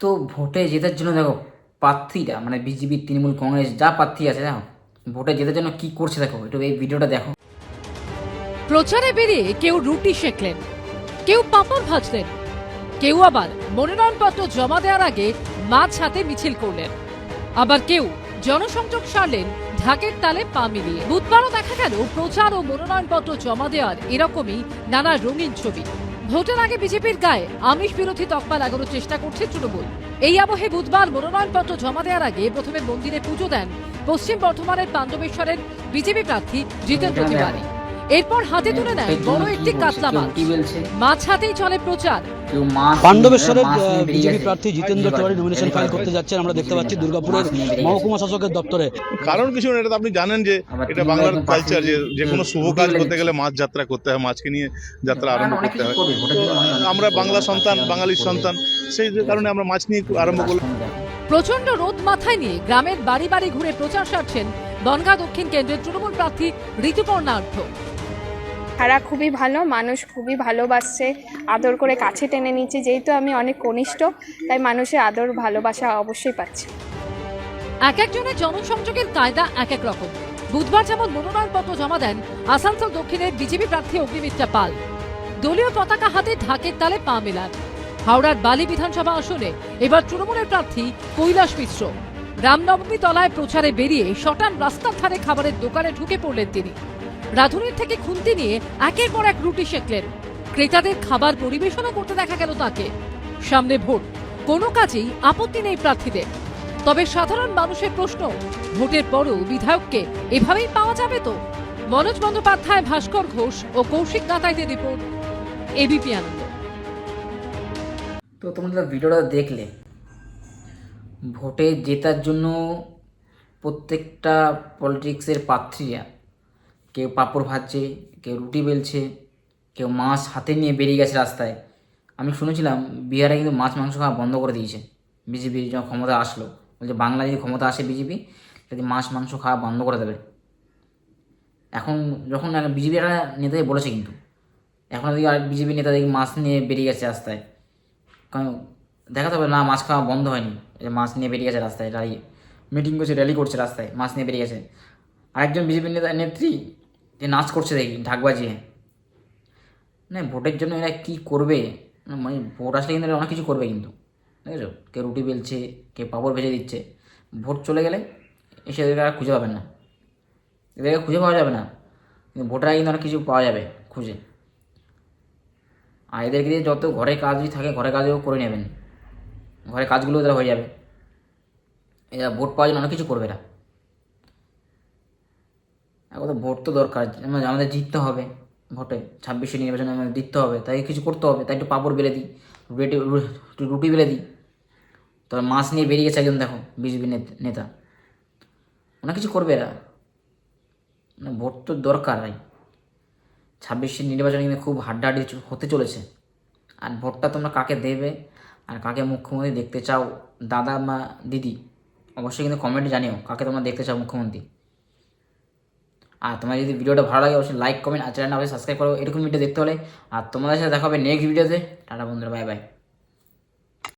তো ভোটে জেতার জন্য দেখো প্রার্থীরা মানে বিজেপি, তৃণমূল, কংগ্রেস যা প্রার্থী আছে দেখো ভোটে জেতার জন্য কি করছে দেখো, একটু এই ভিডিওটা দেখো। প্রচারে বেরিয়ে কেউ রুটি সেঁকলেন, কেউ পাঁপড় ভাজলেন, কেউ আবার মনোনয়নপত্র জমা দেওয়ার আগে মাছ হাতে মিছিল করলেন, আবার কেউ জনসংযোগ সারলেন ঢাকের তালে পা মিলিয়ে। বুধবারও দেখা গেল প্রচার ও মনোনয়নপত্র জমা দেওয়ার এরকমই নানা রঙিন ছবি। ভোটের আগে বিজেপির গায়ে আমিষ বিরোধী তকমা লাগানোর চেষ্টা করছে তৃণমূল। এই আবহে বুধবার মনোনয়নপত্র জমা দেওয়ার আগে প্রথমে মন্দিরে পুজো দেন পশ্চিম বর্ধমানের পাণ্ডবেশ্বরের বিজেপি প্রার্থী জিতেন্দ্র তিওয়ারি। এরপর হাতে তুলে নেন বড় একটি কাতলা মাছ। মাছ হাতেই চলে প্রচার। পাণ্ডবেশ্বরের বিজেপি প্রার্থী জিতেন্দ্র তিওয়ারি নমিনেশন ফাইল করতে যাচ্ছেন, আমরা দেখতে পাচ্ছি দুর্গাপুরের মহকুমা শাসকের দপ্তরে। কারণ কিছু না, এটা তো আপনি জানেন যে এটা বাংলার কালচার, যে কোনো শুভ কাজ করতে গেলে মাছ যাত্রা করতে হয়, মাছকে নিয়ে যাত্রা আরম্ভ করতে হয়। তো আমরা বাংলা সন্তান, বাঙালির সন্তান, সেই কারণে আমরা মাছ নিয়ে আরম্ভ করলাম। প্রচন্ড রোদ মাথায় নিয়ে গ্রামের বাড়ি বাড়ি ঘুরে প্রচার সারছেন বনগাঁ দক্ষিণ কেন্দ্রের তৃণমূল প্রার্থী ঋতুপর্ণা অর্থ। তারা খুবই ভালো মানুষ, খুবই ভালোবাসছে, আদর করে কাছে টেনে নিচ্ছে। যেহেতু আমি অনেক কনিষ্ঠ, তাই মানুষের আদর ভালোবাসা অবশ্যই পাচ্ছে। এক একজনের জনসংযোগের কায়দা এক এক রকম। বুধবার যেমন মনোনয়নপত্র জমা দেন আসানসোল দক্ষিণের বিজেপি প্রার্থী অগ্নিমিত্রা পাল, দলীয় পতাকা হাতে ঢাকের তালে পা মেলান। হাওড়ার বালি বিধানসভা আসনে এবার তৃণমূলের প্রার্থী কৈলাস মিশ্র রামনবমী তলায় প্রচারে বেরিয়ে শটান রাস্তার ধারে খাবারের দোকানে ঢুকে পড়লেন তিনি। রাঁধুনির থেকে খুন্তি নিয়ে একের পর এক রুটি সেঁকলেন। ক্রেতাদের খাবার পরিবেশনও করতে দেখা গেল তাকে। সামনে ভোট, কোনো কাজেই আপত্তি নেই প্রার্থীদের। তবে সাধারণ মানুষের প্রশ্ন, ভোটের পরও বিধায়ককে এভাবেই পাওয়া যাবে তো? মনোজ বন্দ্যোপাধ্যায়, ভাস্কর ঘোষ ও কৌশিক গাতাইতের রিপোর্ট, এবিপি আনন্দ। তো তোমরা ভিডিওটা দেখলে, ভোটে জেতার জন্য প্রত্যেকটা পলিটিক্সের প্রার্থীরা কেউ পাঁপড় ভাজছে, কেউ রুটি বেলছে, কেউ মাছ হাতে নিয়ে বেরিয়ে গেছে রাস্তায়। আমি শুনেছিলাম বিহারে কিন্তু মাছ মাংস খাওয়া বন্ধ করে দিয়েছে বিজেপি যখন ক্ষমতা আসলো। বলছে বাংলা যদি ক্ষমতা আসে বিজেপি, যদি মাছ মাংস খাওয়া বন্ধ করে দেবে। এখন যখন বিজেপি একটা নেতাকে বলেছে, কিন্তু এখন যদি আর বিজেপি নেতাদেরকে মাছ নিয়ে বেরিয়ে গেছে রাস্তায়, কারণ দেখাতে হবে না মাছ খাওয়া বন্ধ হয়নি, মাছ নিয়ে বেরিয়ে গেছে রাস্তায়, দাঁড়িয়ে মিটিং করছে, র্যালি করছে রাস্তায়, মাছ নিয়ে বেরিয়ে গেছে। আরেকজন বিজেপি নেত্রী যে নাচ করছে দেখি ঢাক বাজিয়ে। মানে ভোটের জন্য এরা কী করবে, মানে ভোট আসলে কিন্তু এরা অনেক কিছু করবে কিন্তু, বুঝেছো? কেউ রুটি বেলছে, কেউ পাঁপড় ভেজে দিচ্ছে। ভোট চলে গেলে এসে এদেরকে আর খুঁজে পাবেন না, এদেরকে খুঁজে পাওয়া যাবে না, কিন্তু ভোটের আগে কিন্তু অনেক কিছু পাওয়া যাবে খুঁজে। আর এদেরকে দিয়ে যত ঘরে কাজই থাকে ঘরে কাজও করে নেবেন, ঘরে কাজগুলো তারা হয়ে যাবে। এরা ভোট পাওয়ার জন্য অনেক কিছু করবে এরা। এখন তো ভোট তো দরকার, আমাদের জিততে হবে ভোটে, 26শে নির্বাচনে আমাদের জিততে হবে, তাই কিছু করতে হবে। তাই একটু পাঁপড় বেলে দিই, রুটি বেলে দিই। তবে মাছ নিয়ে বেরিয়ে গেছে একজন, দেখো বিজেপি নেতা, অনেক কিছু করবে এরা। ভোট তো দরকার ভাই, 26শে নির্বাচনে কিন্তু খুব হাড্ডাহাড্ডি হতে চলেছে। আর ভোটটা তোমরা কাকে দেবে আর কাকে মুখ্যমন্ত্রী দেখতে চাও, দাদা মা দিদি, অবশ্যই কিন্তু কমেন্টে জানিও কাকে তোমরা দেখতে চাও মুখ্যমন্ত্রী। আর তোমার যদি ভিডিওটা ভালো লাগে অবশ্যই লাইক, কমেন্ট আর চ্যানেলটা অবশ্যই সাবস্ক্রাইব করো এরকম ভিডিও দেখতে হলে। আর তোমাদের সাথে দেখা হবে নেক্সট ভিডিওতে। টাটা বন্ধুরা, বাই বাই।